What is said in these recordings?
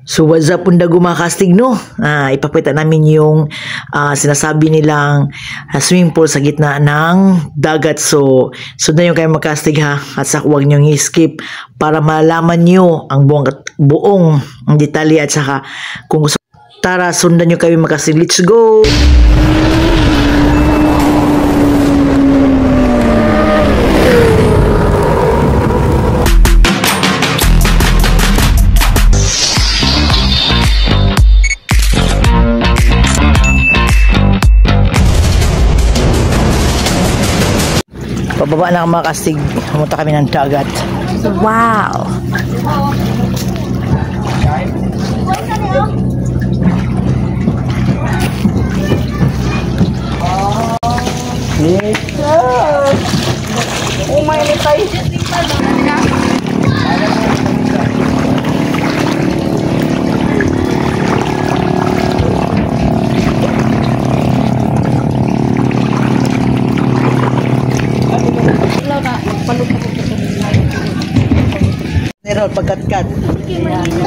So what's up pundago mga kastig no? Ipapakita namin yung sinasabi nilang swimming pool sa gitna ng dagat. So sundan nyo kayo makastig ha, at saka huwag nyo i-skip para malaman nyo ang buong detalye at saka kung gusto. Tara, sundan nyo kayo makastig. Let's go! Pababa na ang mga kastig. Pumunta kami ng dagat. Wow! Oh my God! Pagkat-kat.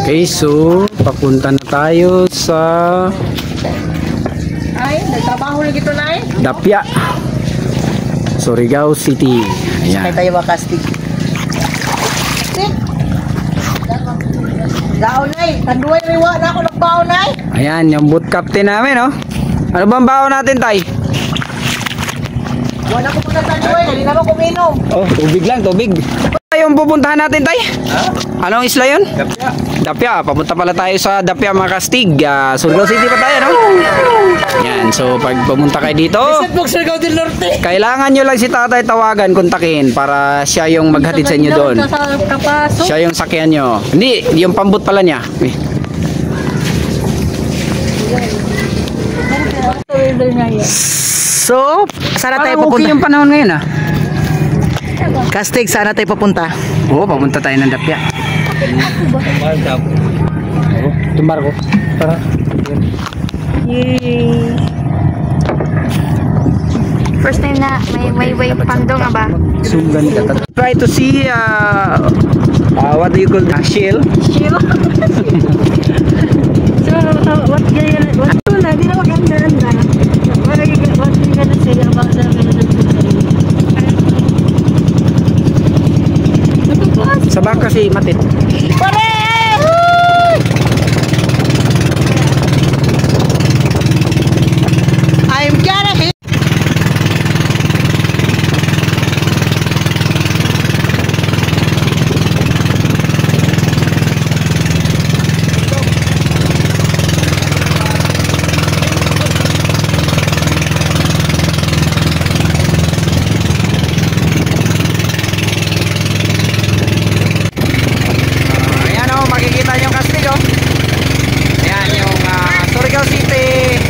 Okay, so papunta na tayo sa nagtrabaho na gito na Dapya, Surigao City. Sakay Ayan. tayo mga kastig. Daon na tanduay riwa na ako nagbaon na Ayan, yung boat captain namin, oh. Ano bang baon natin, Tay? wala ko muna tanduay, hindi naman kuminom. Oh, tubig lang, tubig. Yung pupuntahan natin, Tay? Anong isla yun? Dapya. Dapya, papunta pala tayo sa Dapya mga kastig. Surigao City pa tayo, no? Yan, so pag pumunta kayo dito, kailangan nyo lang si tatay tawagan, kontakin para siya yung maghatid sa inyo doon. Siya yung sakyan nyo. Hindi, yung pambut pala niya. So, sana tayo Parang okay papunta. yung panahon ngayon, ah. Kastig, sana tayo papunta. Oo, papunta tayo ng Dapya. Tumbar ko. Para. Yay! First time na may wave pandong ba? Sungan ka. Try to see what do you call that? Shell? Chill. So, what na? Di na maganda na. What you gonna say about the Sa baka kasi matit. I'm gonna hit. Ayan, oh, makikita nyo kastig, oh. Ayan yung Surigao City.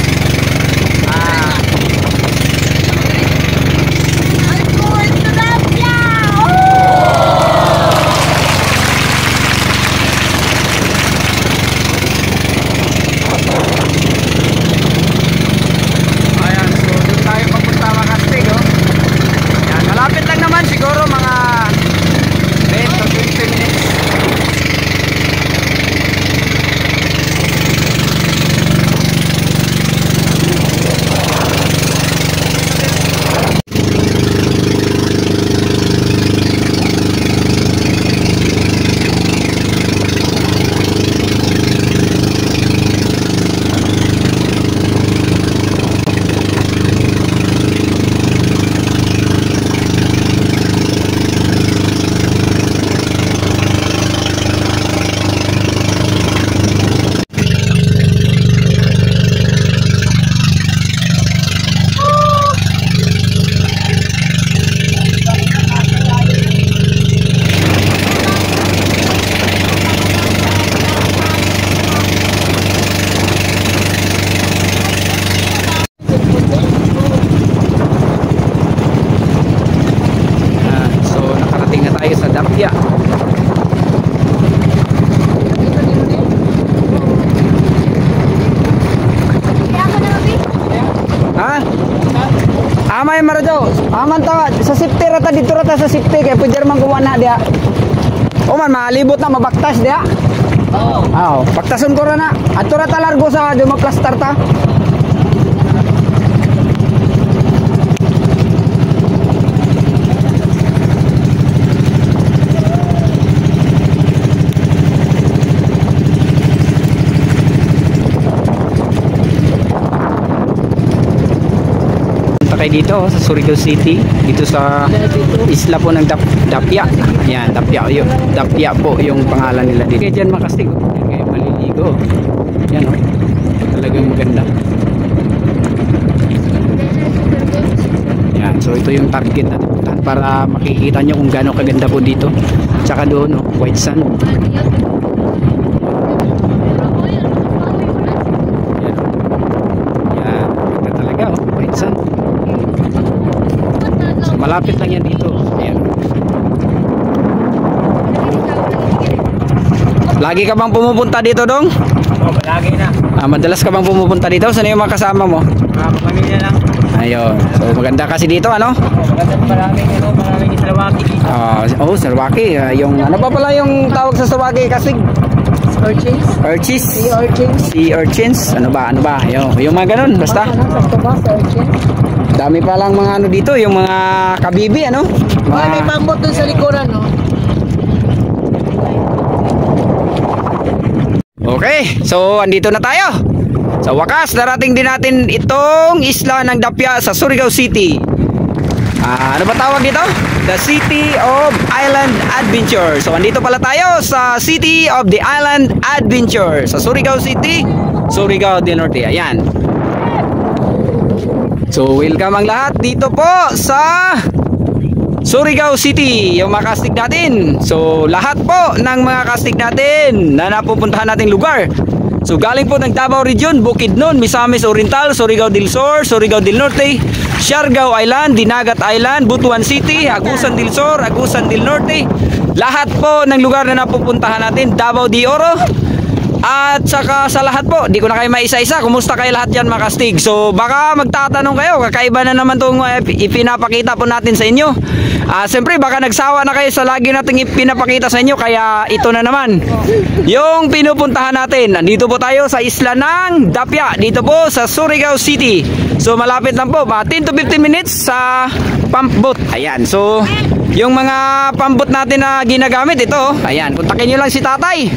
Ayan, so doon tayo papunta mga kastig, oh. Ayan, malapit lang naman siguro mga 10 to 20 minutes. So nakarating na tayo sa Dapya. Ha? Amay marajaw. Aman ta sa safety rata dito rata sa safety kay pwede man kuha na dia. O man malibot na mabaktas dia. Oo. Pagtason ko na. Ato ra ta largo sa dumaplastar ta. Kayo dito sa Surigao City, dito sa isla po ng Dapya. Ayan, Dapya po yung pangalan nila dito. Kaya dyan makastig, kaya maliligo. Yan o, talagang maganda. Yan, so ito yung target natin para makikita nyo kung gaano kaganda po dito. Tsaka doon, white sand. Yan, ganda talaga white sand. Malapit lang yan dito. Ayan. Lagi ka bang pumupunta dito, Dong? Oo, lagi na. Madalas ka bang pumupunta dito? Saan yung mga kasama mo? Pamilya lang. Ayun. So maganda kasi dito, ano? Maganda maraming Sarawaki dito. Sarawaki. Yung ano pa pala yung tawag sa Sarawaki kasi? Urchins? Urchins. Sea urchins? Sea urchins. Ano ba? Yung mga ganun, basta. Sakto ba sa urchins? Dami pa lang mga ano dito, yung mga kabibi, ano? May pambot dun sa likuran, no? Okay, so andito na tayo. Sa wakas, narating din natin itong isla ng Dapya sa Surigao City. Ano ba tawag dito? The City of Island Adventure. So andito pala tayo sa City of the Island Adventure sa Surigao City, Surigao del Norte. Ayan. So welcome ang lahat dito po sa Surigao City, yung mga kastig natin. So lahat po ng mga kastig natin na napupuntahan nating lugar. So galing po ng Davao Region, Bukidnon, Misamis Oriental, Surigao del Sur, Surigao del Norte, Siargao Island, Dinagat Island, Butuan City, Agusan del Sur, Agusan del Norte. Lahat po ng lugar na napupuntahan natin, Davao de Oro. At saka sa lahat po, di ko na kayo maisa-isa. Kumusta kayo lahat yan, mga kastig? So baka magtatanong kayo, kakaiba na naman itong ipinapakita po natin sa inyo. Siyempre baka nagsawa na kayo sa lagi nating ipinapakita sa inyo. Kaya ito na naman yung pinupuntahan natin. Nandito po tayo sa isla ng Dapya, dito po sa Surigao City. So malapit lang po, 10 to 15 minutes sa pump boat. Ayan, so yung mga pump boat natin na ginagamit, ito. Ayan, kontakin nyo lang si tatay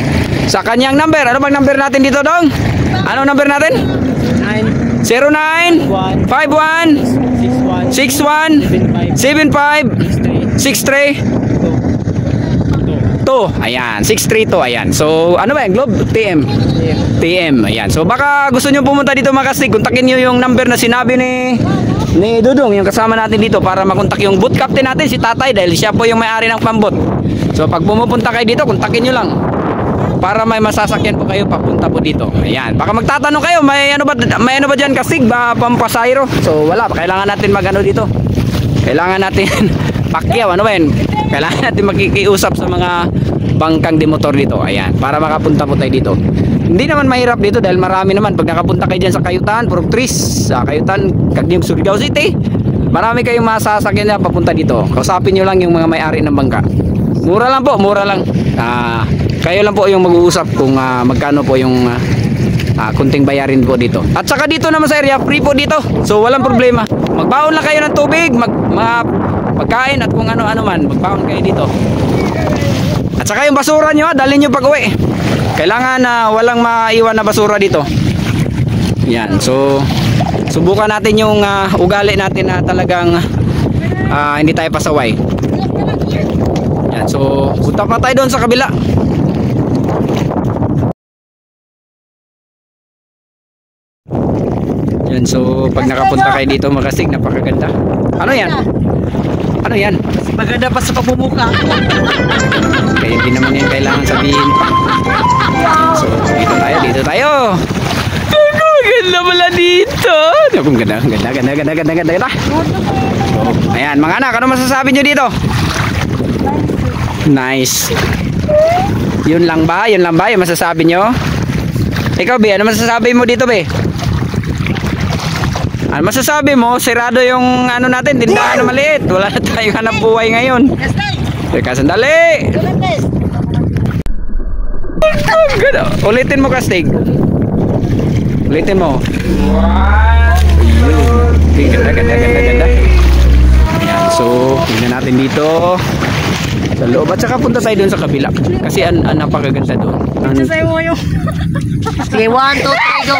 sa kanyang number. Ano bang number natin dito, Dong? Ano number natin? 09 51 61 75 63 2. Ayan, 632. Ayan. So, ano ba yan? Globe? TM. Ayan. So, baka gusto nyo pumunta dito, mga kastig. Kontakin nyo yung number na sinabi ni Dudong, yung kasama natin dito, para makontak yung boat captain natin, si tatay, dahil siya po yung may-ari ng pambot. So, pag pumupunta kayo dito, kontakin nyo lang para may masasakyan po kayo papunta po dito. Ayan. Baka magtatanong kayo, may ano ba diyan, kastig ba pampasayro? So wala, kailangan natin magano dito. Kailangan natin pakyaw, ano ba yan? Kailangan natin makikiusap sa mga bangkang demotor dito. Ayan, para makapunta po tayo dito. Hindi naman mahirap dito dahil marami naman. Pag nakapunta kayo dyan sa Kayutan, Purok Tris, sa Kayutan, Kagniog, Surigao City, marami kayong masasakyan na papunta dito. Kausapin nyo lang yung mga may-ari ng bangka. Mura lang po, mura lang. Kayo lang po yung mag-uusap kung magkano po yung kunting bayarin po dito. At saka dito naman sa area, free po dito. So walang problema. Magbaon lang kayo ng tubig, pagkain at kung ano-ano man. Magbaon kayo dito. At saka yung basura nyo, dalhin nyo pag uwi. Kailangan na walang maiwan na basura dito. Yan. So subukan natin yung ugali natin na talagang hindi tayo pasaway. Yan. So punta pa tayo doon sa kabila. Yan, so pag nakapunta kayo dito, makasig, napakaganda. Ano yan? Ano yan? Maganda pa sa pamumuka. Kaya hindi naman yan kailangan sabihin. So dito tayo. Maganda pala dito. Ganda. So, ayan, mga anak, ano masasabi nyo dito? Nice. Yun lang ba yung masasabi nyo? Ikaw, Be, ano masasabi mo dito, Be? Ano masasabi mo? Sirado yung ano natin, tindahan na maliit. Wala na tayong hanap buhay ngayon. Teka, sandali. Ulitin mo, Kastig. Ulitin mo. Ayun. Ganda. Ayan, so tingnan natin dito sa loob. At saka punta tayo doon sa kabila. Kasi napakaganda doon. Sasay mo yung... Sige, 1, 2, 3, go.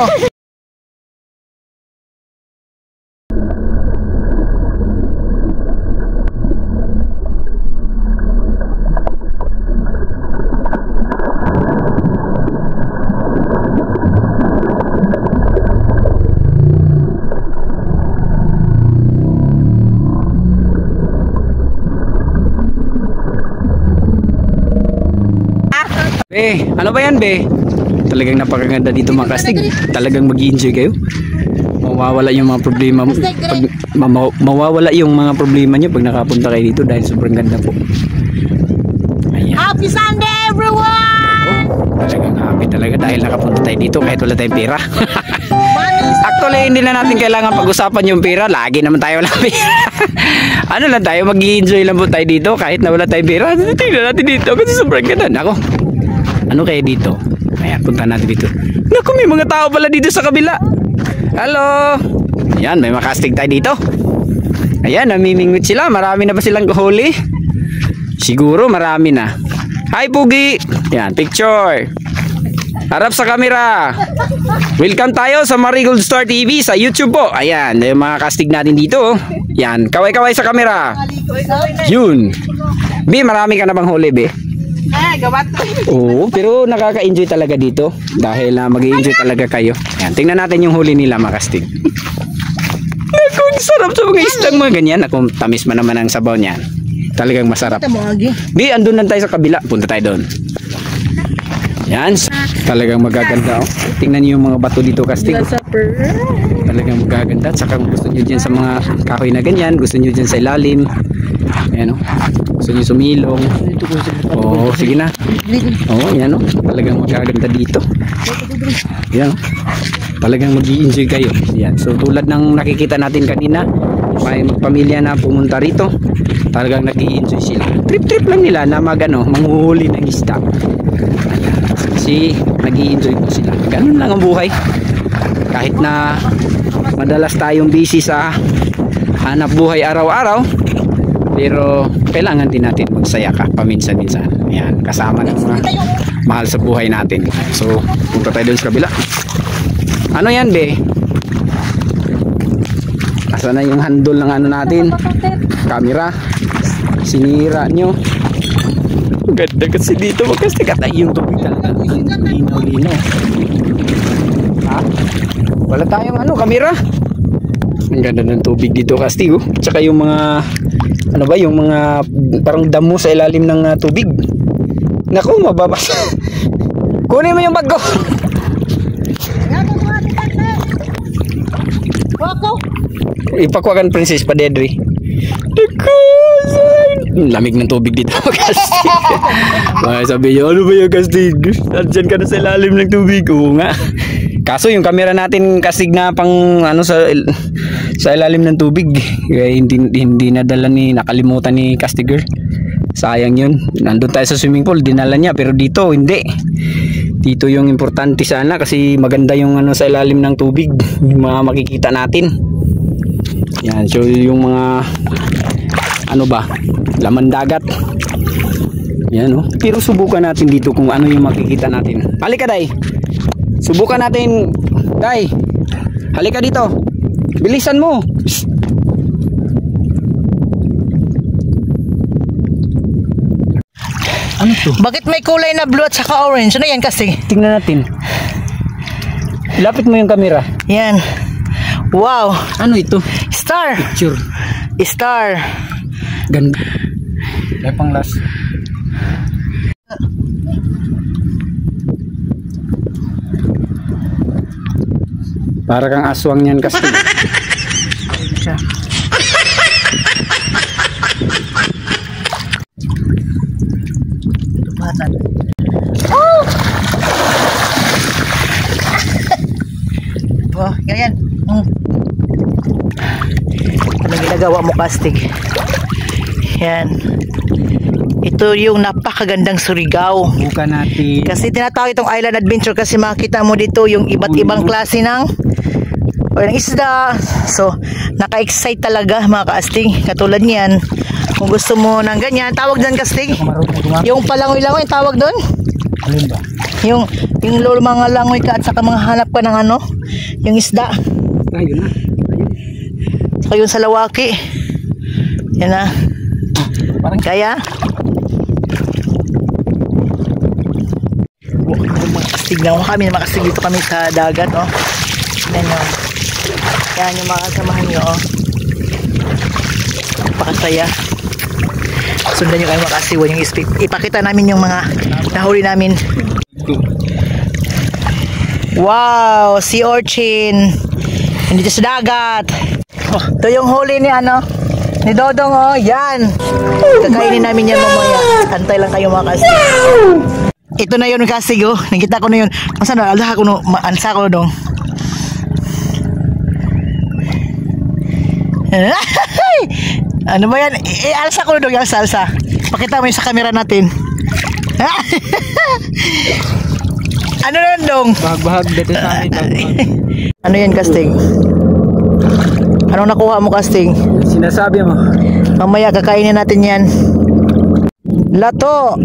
Ano ba yan, be? Talagang napakaganda dito, mga kastig. Talagang mag-i-enjoy kayo. Mawawala yung mga problema mo. Mawawala yung mga problema nyo pag nakapunta kayo dito dahil sobrang ganda po. Ayan. Happy Sunday, everyone! Talagang happy talaga dahil nakapunta tayo dito kahit wala tayong pera. Actually, hindi na natin kailangan pag-usapan yung pera. Lagi naman tayo wala pera. Ano lang tayo, mag-i-enjoy lang po tayo dito kahit na wala tayong pera. Tingnan natin dito kasi sobrang ganda. Ako, ano kaya dito? Ayan, punta natin dito. Naku, may mga tao pala dito sa kabila. Hello! Ayan, may makastig tayo dito. Ayan, namimingwit sila. Marami na ba silang huli? Siguro marami na. Hi, Pugi! Ayan, picture. Harap sa camera. Welcome tayo sa Marigold Star TV sa YouTube po. Ayan, yung mga kastig natin dito. Ayan, kaway-kaway sa camera. Yun. Bi, marami ka na bang huli, Bi? Gabat. Oo, pero nakaka-enjoy talaga dito dahil mag-i-enjoy talaga kayo. Yan, tingnan natin yung huli nila, mga kastig. Naku, sarap sa mga isdang mga ganyan. Naku, tamis man naman ang sabaw niyan. Talagang masarap. Di, andun lang tayo sa kabila. Punta tayo doon. Yan, talagang magaganda. Oh. Tingnan niyo yung mga bato dito, kastig. Talagang magaganda. At saka kung gusto niyo dyan sa mga kahoy na ganyan, gusto niyo dyan sa ilalim. Ayan, oh. Gusto niyo sumilong. Oo, sige na. Oo, yan, oh. Talagang magaganda dito. Yan, oh. Talagang mag-i-enjoy kayo. Yan. So tulad ng nakikita natin kanina, may pamilya na pumunta rito. Talagang nag-i-enjoy sila. Trip-trip lang nila na manghuhuli ng isda. Kasi nag-i-enjoy po sila. Ganun lang ang buhay. Kahit na madalas tayong busy sa hanap buhay araw-araw, pero kailangan din natin magsaya ka paminsan-minsan. Ayan, kasama ng mga mahal sa buhay natin. So, punta tayo doon sa kabila. Ano yan, be? Asa na yung handle ng ano natin? Camera. Sinira nyo. Ganda kasi dito. Magkastig at yung tubig talaga. Linaw-linaw. Ha? Wala tayong camera. Ang ganda ng tubig dito, kastig. Tsaka yung mga yung mga parang damo sa ilalim ng tubig. Naku, mababasa. Kunin mo yung bag ko. Ipakwakan Princess Padedri. Lamig ng tubig dito, kastig. Sabi niyo, ano ba yung kastig? Nandiyan ka na sa ilalim ng tubig. Oo nga. Kaso yung camera natin, kastig, na pang sa ilalim ng tubig, kaya hindi nadala nakalimutan ni Castiger. Sayang yun. Nandun tayo sa swimming pool, dinala niya, pero dito hindi. Dito yung importante sana kasi maganda yung sa ilalim ng tubig, yung mga makikita natin. Yan, so yung mga laman dagat. Yan, oh. Pero subukan natin dito kung ano yung makikita natin. Halika, Day. Subukan natin, Day. Halika dito. Bilisan mo. Ano to? Bakit may kulay na blue at saka orange? Ano yan, kasi? Tingnan natin. Lapit mo yung camera. Yan. Wow. Ano ito? Star. Picture. Star. Ganda. May pang last. Para kang aswang yan, kasi. Oh! Oh, ganyan. Anong ginagawa mo, kastig? Yan. Ito yung napakagandang Surigao. Bukan natin. Kasi tinatawag itong island adventure kasi makikita mo dito yung iba't ibang klase ng isda. So, naka-excite talaga mga kaastig. Katulad niyan, kung gusto mo ng ganyan, tawag doon kastig. Yung palangoy-langoy, tawag doon. Alin ba? Yung mga langoy ka at saka mga hanap ka ng ano, yung isda. Ayun na. Saka yung salawaki. Yan na. Kaya, makastig na kami, makastig dito kami sa dagat, oh. Yan, oh. Yan yung mga kasamahan nyo, oh. Napakasaya. Sundan nyo kayo makasiwan yung speed. Ipakita namin yung mga nahuli namin. Wow, sea urchin. Nandito sa dagat. Oh, ito yung huli ni ni Dodong, oh. Yan. Kakainin namin yan mamaya. Antay lang kayo mga kastig. Ito na yun kastig, oh. Nakita ko na yun. Masa na, alda ko no, maansa ko dong. Ano ba yan? Alsa ko dong yung salsa. Pakita mo yung sa camera natin. Ano na dong? Bahag-bahag dito sa amin. Ano yan kastig? Anong nakuha mo kastig? Sinasabi mo. Mamaya kakainin natin yan. Lato.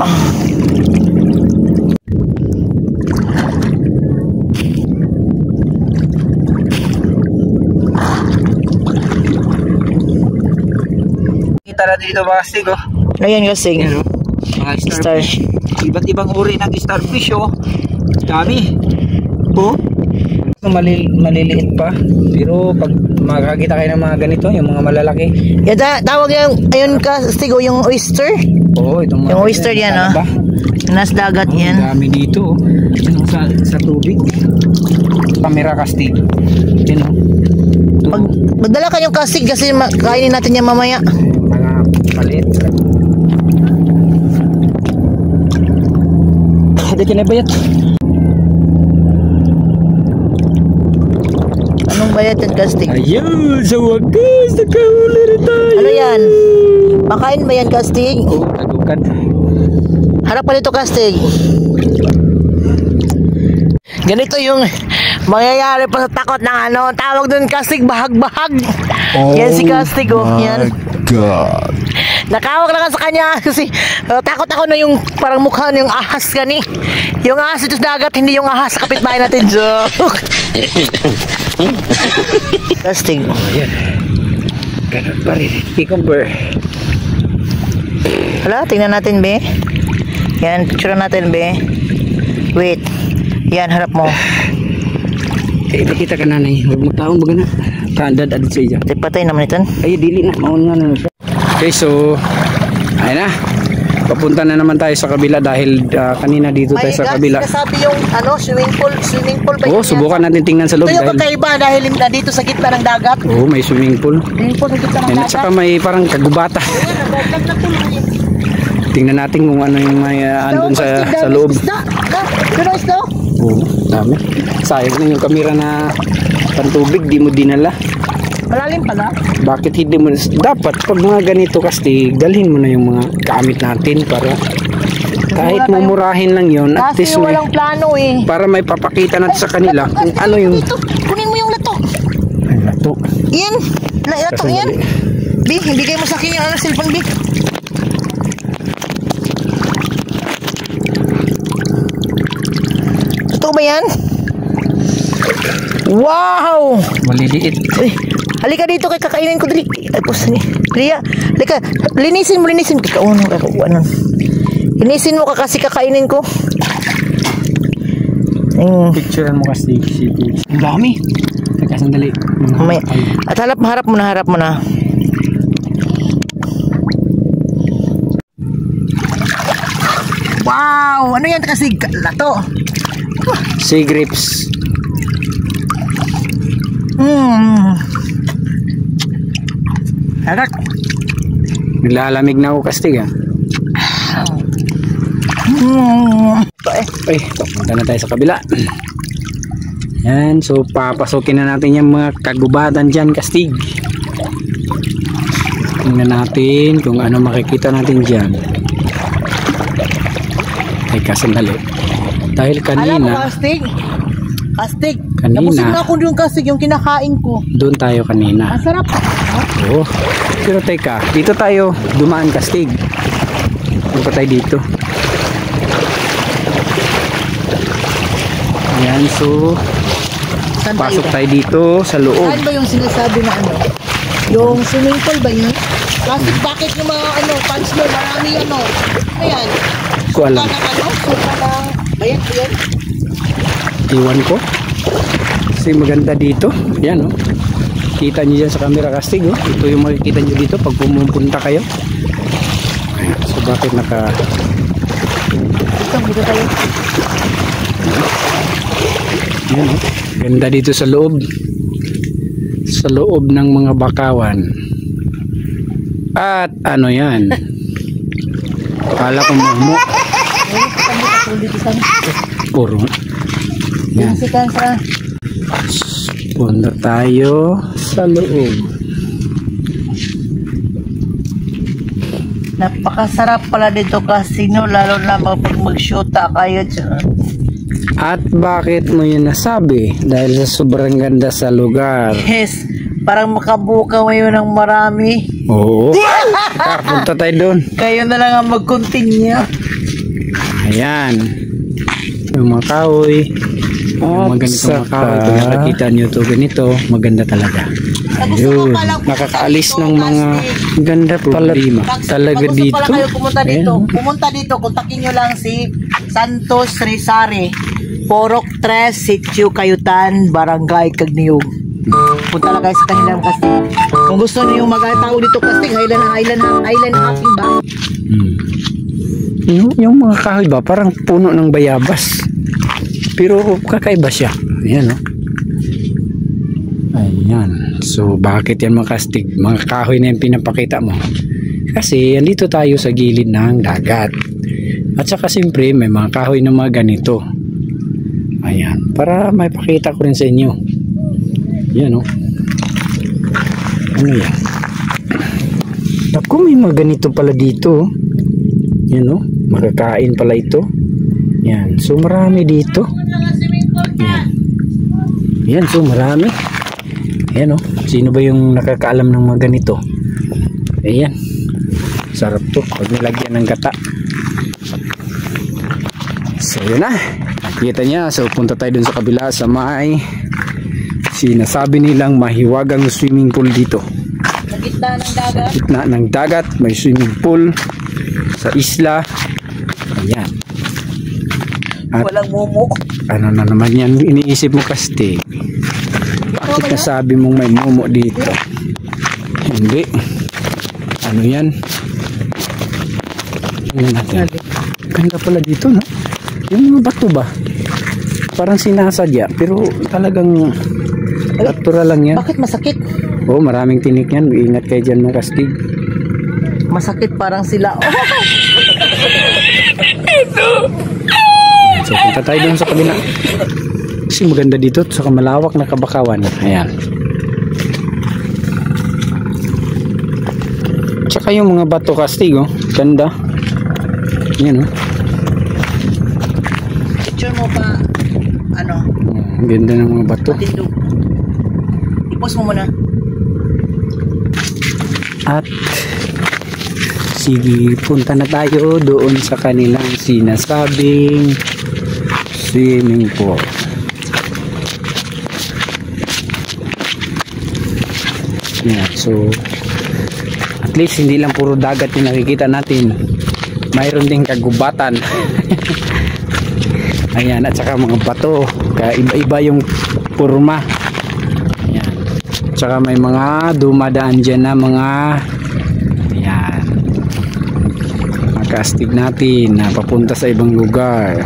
Kita natin dito mga kastig, oh. Ano yan kastig? Yan, oh. Mga Star. starfish. Iba't ibang uri ng starfish, oh. Dami. Oh. Maliliit pa. Pero pag makakita kayo ng mga ganito, yung mga malalaki. Yan, tawag yung, ayun kastig, oh, yung oyster. Oo, itong mga Yung oyster yan, oh. Nas dagat Oh, yan. dami dito, oh. Yan, sa tubig. Camera kastig. Yan, oh. Magdala kayong kastig kasi kainin natin yan mamaya. Mga palit. Ada kinabayat. Anong bayat yan kastig? Ayun, sa wakas, nakahuli rin tayo. Ano yan? Makain ba yan kastig? Oo, tagukan. Harap pa dito kastig. Ganito yung mangyayari pa sa takot ng tawag doon kastig, bahag-bahag. Yan si kastig, oh. Yan. God. Nakawag na ka sa kanya kasi takot ako na yung parang mukha na yung ahas kani. Yung ahas ito sa dagat, hindi yung ahas sa kapitbahay natin. Joke. Kastig. Ayan. Ganun pa rin. I-compare. Hala, tingnan natin, be. Yan, picture natin, be. Wait. Yan, harap mo. Ipakita ka nanay. Huwag mo taong baga na. Kandad adit sa iya. Patay naman ito. Ay, dili na. Maun nga na siya. Okay, so ayun na. Papunta na naman tayo sa kabila dahil kanina dito tayo sa kabila. May sinasabi yung swimming pool ba Oo, subukan natin tingnan sa loob. Ito yung kakaiba dahil dito sa gitna ng dagat. Oo, may swimming pool. Swimming pool sa gitna ng At dagat. saka may parang kagubata. Tingnan natin kung ano yung may andun sa loob. Pero isda? Oo, dami. Sayang na yung kamera na pantubig, di mo dinala. Malalim pala. Bakit hindi mo? Dapat pag mga ganito kasi dalhin mo na yung mga gamit natin para kahit mumurahin lang yon at Kasi least walang plano eh. para may papakita natin sa kanila kung ano yung Kunin mo yung lato. ay lato. Yan. Lato yan. Bi, bigay mo sa akin yung cellphone, Bi. Totoo ba yan? Wow! Maliliit. Uy, halika dito kay kakainin ko dali. Ay, pusa ni. Lia, halika. Linisin mo. Kakaunan, kakaunan. Linisin mo kasi kakainin ko. Picturean mo kasi ang dami. Teka, sandali. At harap mo na. Wow! Ano yan kasi? Lato. Sea grapes. Harap. Nilalamig na ako kastig, ah. Ay, papunta na tayo sa kabila. Yan, so papasukin na natin yung mga kagubatan dyan, kastig. Tingnan natin kung ano makikita natin dyan. Teka, sandali. Dahil Alam mo, kanina, kastig. Kastig. Kanina. Nabusog na ako yung kastig, yung kinakain ko. doon tayo kanina. Ang sarap. Oo. Pero teka, dito tayo dumaan, kastig. Doon pa tayo dito. Ayan, so Saan pasok tayo? tayo dito sa loob. Saan ba yung sinasabi na ano? Yung swimming pool ba yun? Kasi bakit yung mga ano, fans mo, marami ano? Ayan. Ko alam. Suka ng ano? Suka ng bayan ko yun? Iwan ko. Kasi maganda dito. Yan, oh. Kita nyo dyan sa camera, kastig, oh. Ito yung makikita nyo dito pag pumupunta kayo. Ayan. So bakit Dito tayo. Yan, oh. Ganda dito sa loob. Sa loob ng mga bakawan. At ano yan? Kala ko mumo. Puro. Yan. Sikan sa Punta tayo sa loob. napakasarap pala dito casino, lalo na pag mag-shoota kayo dyan. At bakit mo yun nasabi? Dahil sa sobrang ganda sa lugar. Yes, parang makabuka mo yun ng marami. Oo. Tara, punta tayo doon. Kayo na lang ang mag-continue. Ayan. Yung mga kahoy. Yung mga ganitong mga kahoy. Pag nakakita nyo ito ganito, maganda talaga. Ayun. Nakakaalis ng mga ganda problema. Talaga Pag gusto dito. pala kayo pumunta dito, Ayan. pumunta dito, kontakin nyo lang si Santos Rizare, Porok 3, Sitio Kayutan, Barangay Cagneyog. Punta lang kayo sa kanilang casting. Kung gusto niyo mag-tawag dito casting, Island Hopping ba? Yung mga kahoy ba, parang puno ng bayabas. Pero kakaiba siya. Ayan, oh. Ayan. So, bakit yan mga kastig? Mga kahoy na yung pinapakita mo. Kasi, andito tayo sa gilid ng dagat. At saka, siyempre, may mga kahoy na mga ganito. Ayan. Para may pakita ko rin sa inyo. Ayan, oh. Ano yan? Naku, may mga ganito pala dito. Yan, oh. Makakain pala ito. Yan. So, marami dito. Yan. Yan. So, marami. Ayan, oh. Sino ba yung nakakaalam ng mga ganito? Ayan. Sarap to. Pag nilagyan ng gata. So, yun na. Nakita niya. So, punta tayo dun sa kabila sa may sinasabi nilang mahiwagang swimming pool dito. Sa gitna ng dagat. Gitna ng dagat. May swimming pool sa isla. Ayan. At Walang mumu. ano na naman yan iniisip mo, kasi bakit nasabi mong may mumo dito? Hindi. Ano yan? Ano natin? Ganda pala dito, no? Yung mga bato ba? Parang sinasadya, pero talagang natural lang yan. Bakit masakit? Oo, maraming tinik yan. Ingat kayo dyan mga kastig. Masakit parang sila. So, punta tayo dun sa kabila. Kasi maganda dito, sa malawak na kabakawan. Ayan. Tsaka yung mga bato, kastig, oh. Ganda. Yan, oh. Picture mo pa, ano, Ang ganda ng mga bato. matindog. I-post mo muna. At sige, punta na tayo doon sa kanilang sinasabing swimming pool. Yan, so at least hindi lang puro dagat yung nakikita natin, mayroon ding kagubatan. Ayan, at saka mga bato, iba-iba yung purma. Ayan, tsaka may mga dumadaan dyan na mga ayan, makastig natin na papunta sa ibang lugar.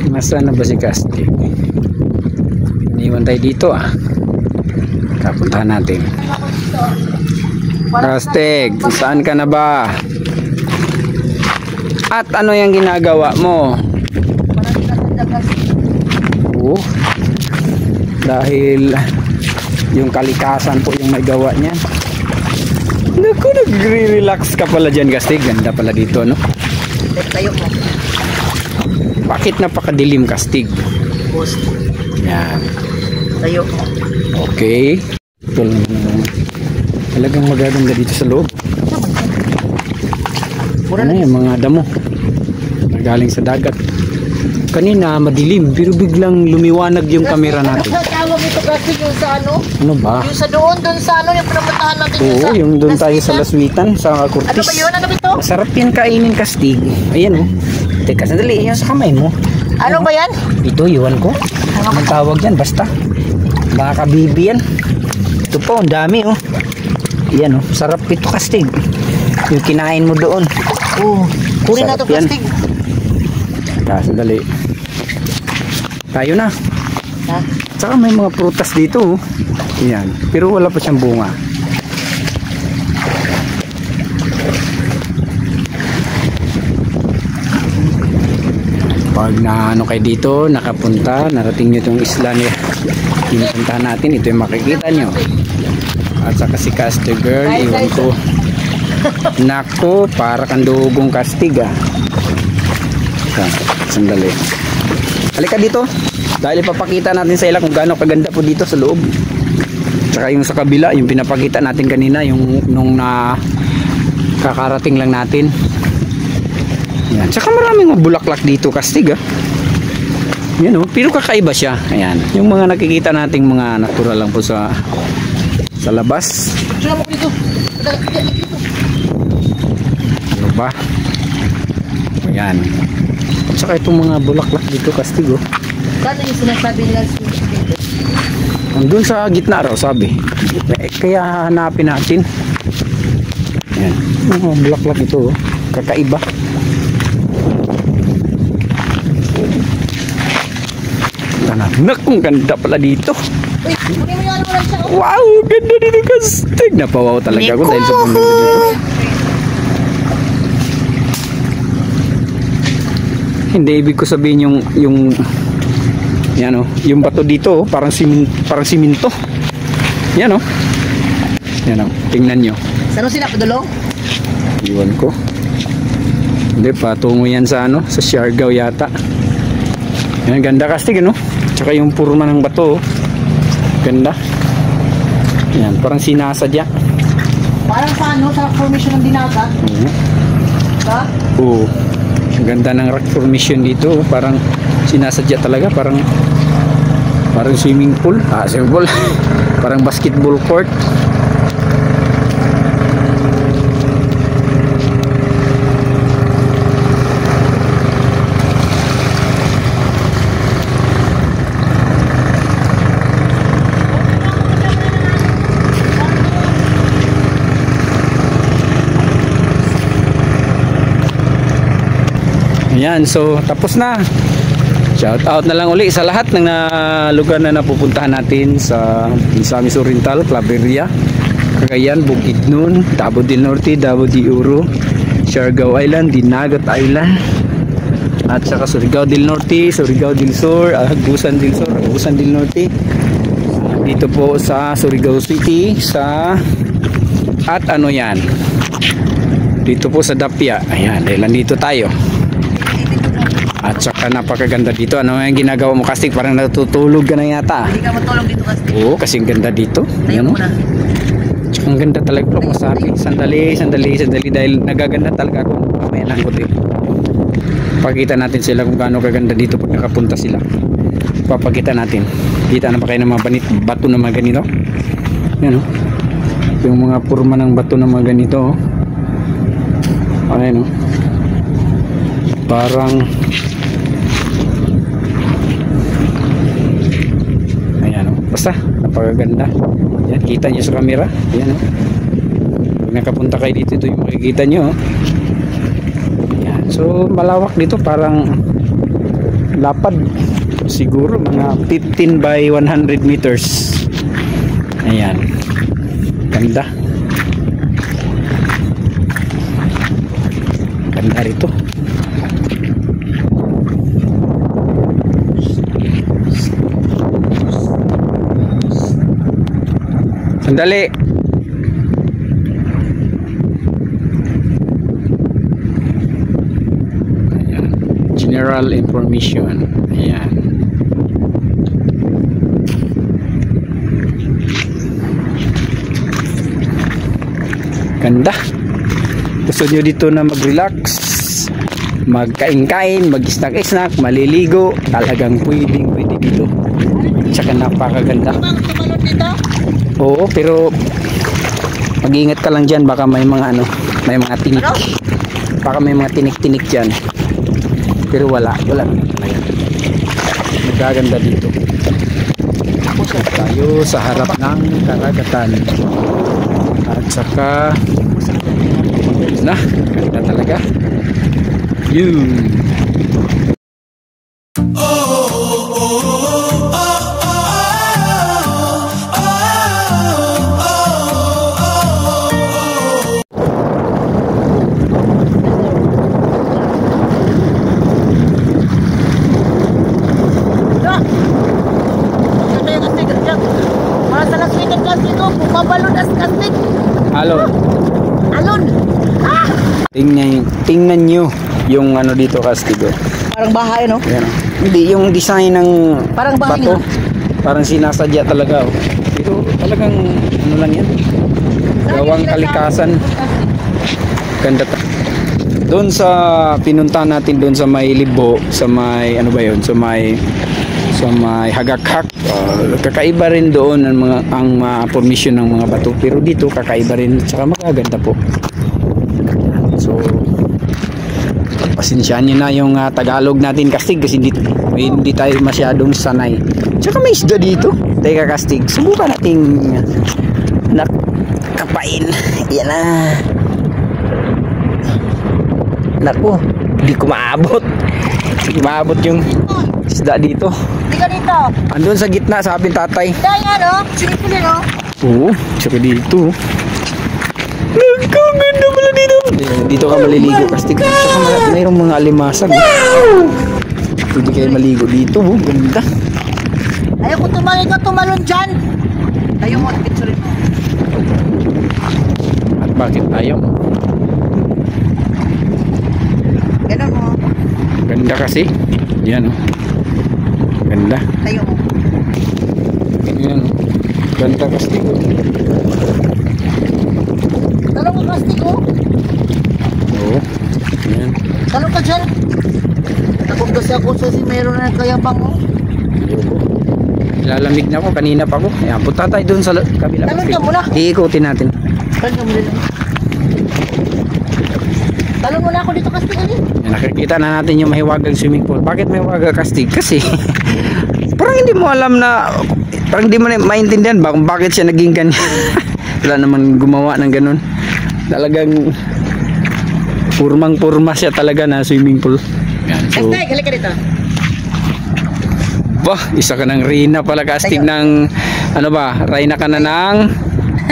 Nasaan na ba si Kastig? Iniwan tayo dito, ah. Kapuntahan natin. Kastig, saan ka na ba? At ano yung ginagawa mo? Oo. Dahil yung kalikasan po yung may gawa niya. Naku, nagre-relax ka pala dyan, Kastig. Ganda pala dito, no? Tayo mo. Bakit napakadilim, Kastig? Boss. Yan. Tayo mo. Okay. Ito lang naman. Talagang magaganda dito sa loob. Ano yung mga damo? Galing sa dagat. Kanina madilim pero biglang lumiwanag yung camera natin. Tawag ito kasi yung sa ano? Ano ba? Yung sa doon sa ano, yung pinapuntahan natin Oo, yung doon tayo sa Laswitan, sa Curtis. Ano ba yun? Ano ba ito? Sarap yan kainin, Kastig. Ayan oh. Teka, sandali. Yan sa kamay mo. Ano ba yan? Ito, iwan ko. Anong tawag yan? Basta. Mga kabibi yan. Ito po, ang dami oh. Yan oh. Sarap ito, Kastig. Yung kinain mo doon. Oo. Kunin na ito, Sarap yan. plastic. Sandali. Tayo na. Ha? Tsaka may mga prutas dito. Oh. Yan. Pero wala pa siyang bunga. Pag na ano kayo dito, nakapunta, narating nyo itong isla niya. Pinupuntahan natin, ito yung makikita nyo. At saka si Caster Girl, iwan ko. Nako, para kang dugong Kastig ah. Sandali. Halika dito. Dahil ipapakita natin sa ila kung gaano kaganda po dito sa loob. Tsaka yung sa kabila, yung pinapakita natin kanina, yung nung na kakarating lang natin. Yan. Tsaka maraming mga bulaklak dito, Kastig ah. Yan oh, pero kakaiba siya. Ayan. Yung mga nakikita nating mga natural lang po sa labas. Sino mo ko dito? Ano ba? Ayan. At saka itong mga bulaklak dito, Kastig oh. Kano yung sinasabi nila dito? Andun sa gitna raw, sabi. Kaya hanapin natin. Ayan. Mga bulaklak ito oh. Kakaiba. Nakong ganda pala dito. Uy, kunin mo yung ano lang siya. Wow, ganda dito, Kastig. Napawaw talaga ako dahil sa pagmumulong dito. Hindi ibig ko sabihin yung yan oh, yung bato dito oh, parang siminto. Yan oh. Yan oh, tingnan nyo. Saan sila padulong? Iwan ko. Hindi, patungo yan sa ano, sa Siargao yata. Yan, ganda, Kastig ano. Tsaka yung purma ng bato oh. Ganda. Yan, parang sinasadya. Parang sa ano, sa formation ng dinagat. Diba? Oo. Ang ganda ng rock formation dito, parang sinasadya talaga, parang swimming pool, swimming pool. Parang basketball court. Ayan, so tapos na. Shout out na lang uli sa lahat ng lugar na napupuntahan natin sa Misamis Oriental, Claveria, Cagayan, Bukidnon, Davao del Norte, Davao de Oro, Siargao Island, Dinagat Island, at saka Surigao del Norte, Surigao del Sur, Agusan del Sur, Agusan del Norte. Dito po sa Surigao City, at ano yan, dito po sa Dapia. Ayan, dahil nandito tayo. At saka napakaganda dito. Ano yung ginagawa mo, Kastig? Parang natutulog ka na yata. Hindi ka matulog dito kasi. Oo, kasi ang ganda dito. Tayo Yan, muna. tsaka ang ganda talaga po masabi. Sandali dahil nagaganda talaga ako. Mamaya lang ko dito. Pakita natin sila kung gaano kaganda dito pag nakapunta sila. Papakita natin. Kita na pa kayo ng mga bato na mga ganito. Yan o. Yung mga purma ng bato na mga ganito. Ayan o. Parang ayan o. Basta napakaganda. Yan, kita nyo sa camera. Ayan o. Pag nakapunta kayo dito, ito yung makikita nyo o. Yan. So malawak dito, parang lapad. Siguro mga 15 by 100 meters. Ayan. Ganda. Ganda rito. Sandali. General information. Ayan. Ganda. Gusto nyo dito na mag-relax, magkain-kain, mag-snack-snack, maliligo, talagang pwede dito. Tsaka napakaganda. Oo, pero mag-ingat ka lang dyan, baka may mga ano, may mga tinik. Baka may mga tinik-tinik dyan. Pero wala magaganda dito. Tayo sa harap ng karagatan. At saka ganda talaga. Yun. Alon. Tingnan nyo yung ano dito, Castigo. Parang bahay, no? Yan. Hindi, yung design ng Parang bahay bato. Parang sinasadya talaga. Oh. Pero talagang ano lang yan. Gawang kalikasan. Ganda. Doon sa pinuntahan natin doon sa may Libo, sa may ano ba yun? Sa may Hagakhak. Kakaiba rin doon ang mga formation ng mga bato. Pero dito kakaiba rin. Tsaka magaganda po. So pasensyahan nyo na yung Tagalog natin, Kastig, kasi hindi tayo masyadong sanay. Tsaka may isda dito. Teka, Kastig, subukan nating nakapain. Yan na. Naku, hindi ko maabot. Hindi maabot yung isda dito. Hindi ka dito. Andun sa gitna, sabi ng tatay. Kaya no? Sinipin no? Oo, tsaka dito. Nagkaganda pala dito. Dito ka maliligo, Kastig. Tsaka mayroong mga alimasag. Pwede kayo maligo dito. Ganda. Ayaw ko tumalon dyan. Tayo mo, picture mo. At bakit ayaw? Ganun mo. Ganda kasi. Yan, oh. Ganda. Tayo mo. Yan, oh. Ganda, Kastig. Talong ka, Kastig, oh. Oo. Yan. Talong ka dyan. Takot kasi ako sa si meron na kayabang, oh. Lalamig na ako. Kanina pa ako. Ayan, punta tayo dun sa kabila. Talon ka muna. Iikutin natin. Talon ka muna. Talon muna ako dito, Kastig, ali. Yan, nakikita na natin yung mahiwagang swimming pool. Bakit mahiwaga, Kastig? Kasi parang hindi mo alam na, parang hindi mo na maintindihan kung bakit siya naging ganyan. Wala naman gumawa ng ganun. Talagang purmang-purma siya talaga na swimming pool. Yan, so, Kastig, halika dito. bah, isa ka ng Reyna pala, Kastig, ng ano ba? Reyna ka na ng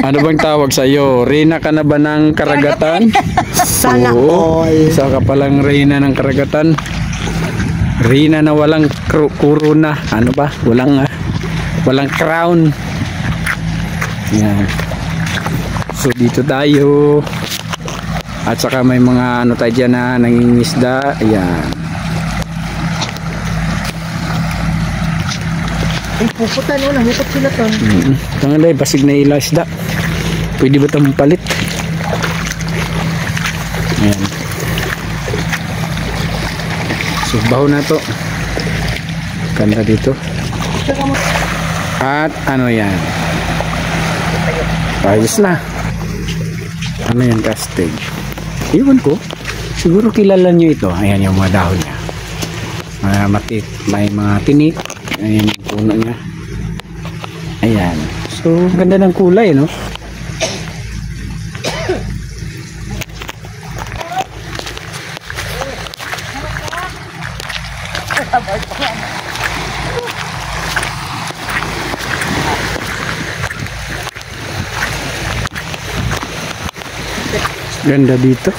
ano bang tawag sa iyo? Reyna ka na ba ng karagatan? Sana Oo, all. isa ka palang Reyna ng karagatan. Reyna na walang corona. Ano ba? Walang crown. Yan. So dito tayo. At saka may mga ano tayo dyan na nangingisda. Ayan. Ay, puputan mo na. Hukot sila to. Tangalay, basig na ila isda. Pwede ba itong palit? Ayan. So baho na to. Ganda dito. At ano yan? Ayos na. Ano yan, Kastig? Iwan ko. Siguro kilala nyo ito. Ayan yung mga dahon niya. May mga tinik. Ayan yung puno niya. Ayan. So ganda ng kulay, no? Ganda dito.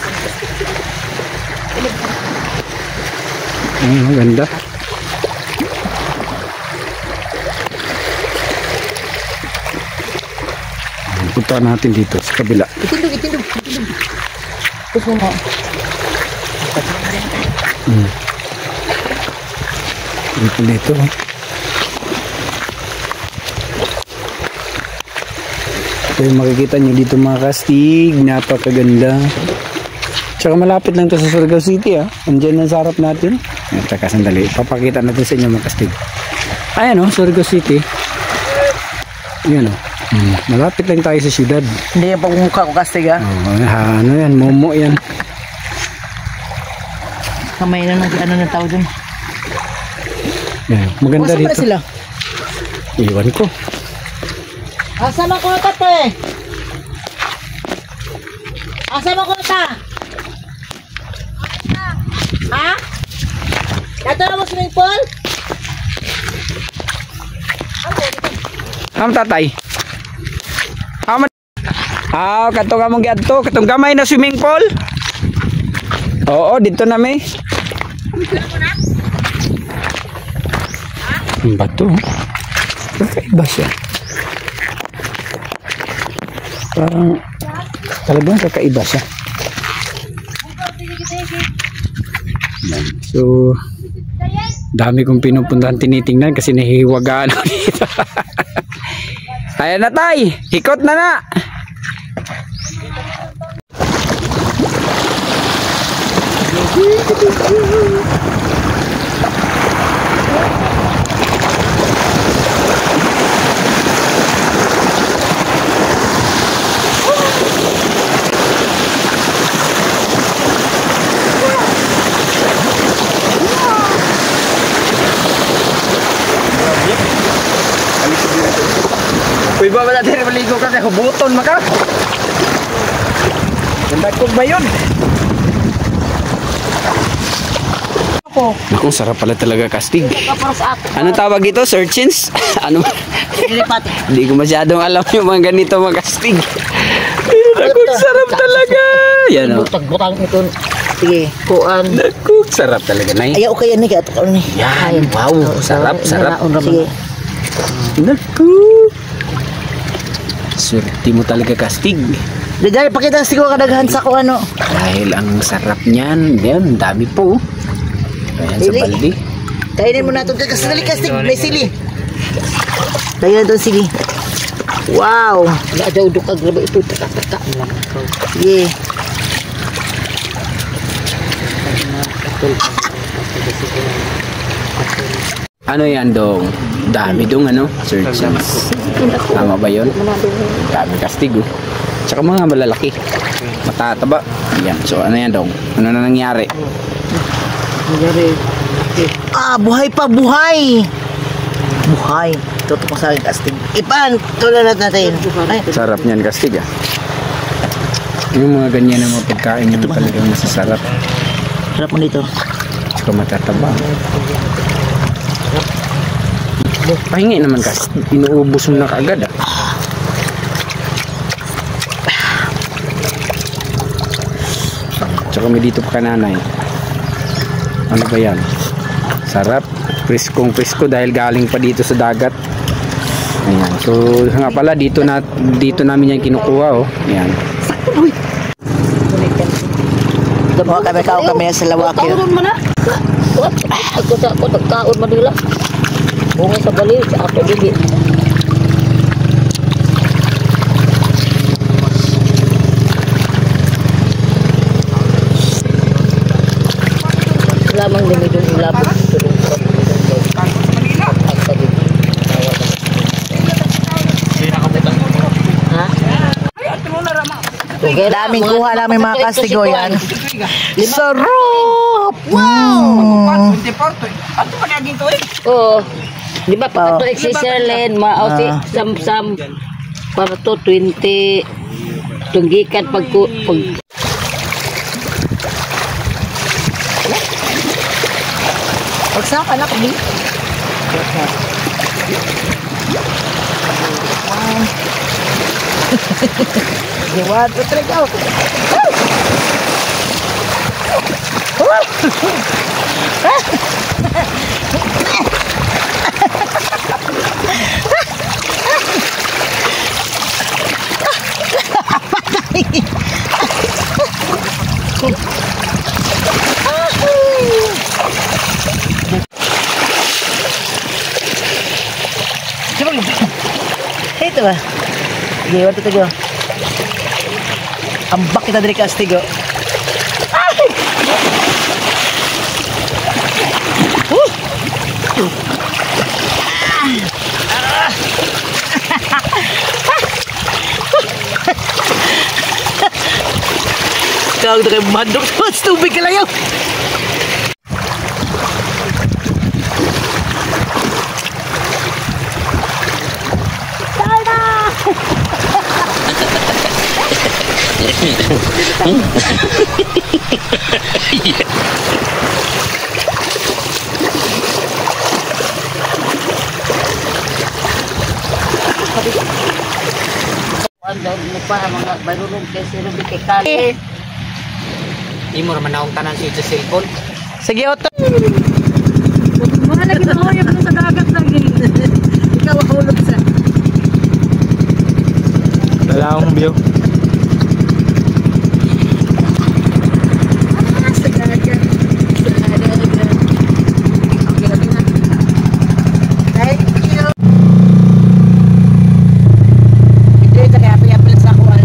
Ay, maganda. Punta natin dito sa kabila. Itindog. Gusto mo. Dito. So yung makikita nyo dito mga kastig, napakaganda. Tsaka malapit lang to sa Surigao City Andyan na sa harap natin. Tsaka sandali, papakita natin sa inyo mga kastig. Ayan Surigao City. Yan malapit lang tayo sa syudad. Hindi yung pagmumukha ko kastig Ano yan, momo yan. Kamay na ng tao dun. Yan, maganda dito. Saan sila? Iwan ko. Asa mo ko te? Asa mo ko ta? Ha? Ito na mo swimming pool? Tatay. Katong among giadto, katong gamay na swimming pool. Oo, dito na may. Bato. Kakaiba siya. Parang talagang kakaiba siya. So, dami kong pinupuntahan tinitingnan kasi nahihiwagaan ako dito. Ayan na tay, hikot na. Uy, ba natin maligo kasi hubuton maka. Ganda ko ba yun? Naku, sarap pala talaga kastig. Ano tawag ito? Searchins? Ano ba? Hindi ko masyadong alam yung mga ganito mga kastig. Naku, sarap talaga. Yan Butang ito. Sige, kuan. Naku, sarap talaga, Nay. Ayaw kayo ni kato ni. Yan, wow. Sarap. Sige. Naku. Swerte mo talaga kastig. Dahil pakita siguro kadaghan sa ko ano. Dahil ang sarap niyan. Yan, dami po. Ayan sa baldi. Kainin mo na ito. Kasi kastig, may sili. Kainin na ito sili. Wow. Nadaw ka grabe ito. Taka. Sige. Ano yan dong? Dami dong ano? Searchings. Tama ba yun? Dami kastig Tsaka mga malalaki. Matataba. Yan. So ano yan dong? Ano na nangyari? Buhay pa, buhay. Buhay. Tutok mo sa akin kastig. Ipan, tulad natin. Ay. Sarap niyan kastig Yung mga ganyan na mga pagkain yung talagang masasarap. Sarap mo dito. Tsaka matataba. Pahingi naman kasi. Inuubos mo na kaagad Tsaka may dito pa kananay. Ano ba yan? Sarap. Priskong-prisko dahil galing pa dito sa dagat. Ayan. So nga pala dito namin yan kinukuha Ayan. Damo kami sa lawak yun. Kaon man na. Ako kaon man nila. Bunga sa bali sa ako dili. Lamang dumi yung labot. Okay, daming kuha namin mga kastigo yan. Sarap! Wow! Oo. Di ba pa ito Switzerland, maauti sam-sam para to 20 tunggikan pag Pagsaka na kami. One, two, three, go! ka. Sige, wato tayo. Ambak kita dari kastig, oh. Kau udah kayak mandok terus tubig ka lang yun. Ano pa mga barulong kasi rubi kay kali. Imo ra manaong tanan sa cellphone. Sige, Otto. Mga lagi na hoyap sa dagat lagi. Ikaw hulog sa. Wala akong view. Sa dagat. Okay na pina. Thank you. Ito yung kaya sa kuwan.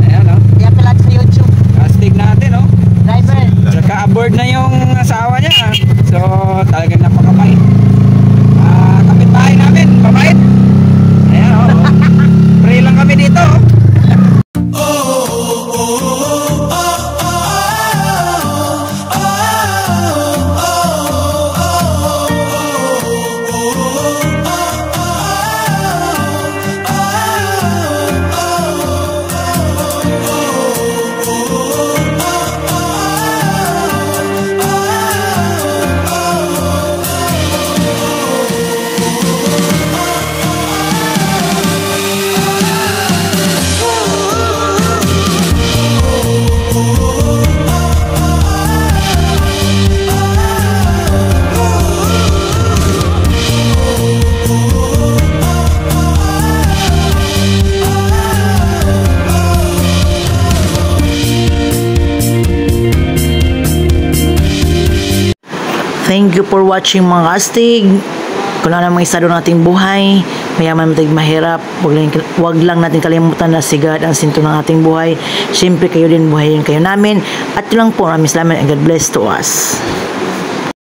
Ayan, no? Kaya pala sa YouTube. Kastig natin, no? Driver. Tsaka aboard na yung asawa niya. So, talagang napakabait. Kapitbahay namin, mabait. Ayan, oh. Pray lang kami dito. Thank you for watching mga kastig. Kung ano mga estado ng ating buhay, mayaman matag mahirap, wag lang natin kalimutan na sigad ang sinto ng ating buhay. Siyempre kayo din buhayin kayo namin. At yun lang po, maraming salamat and God bless to us.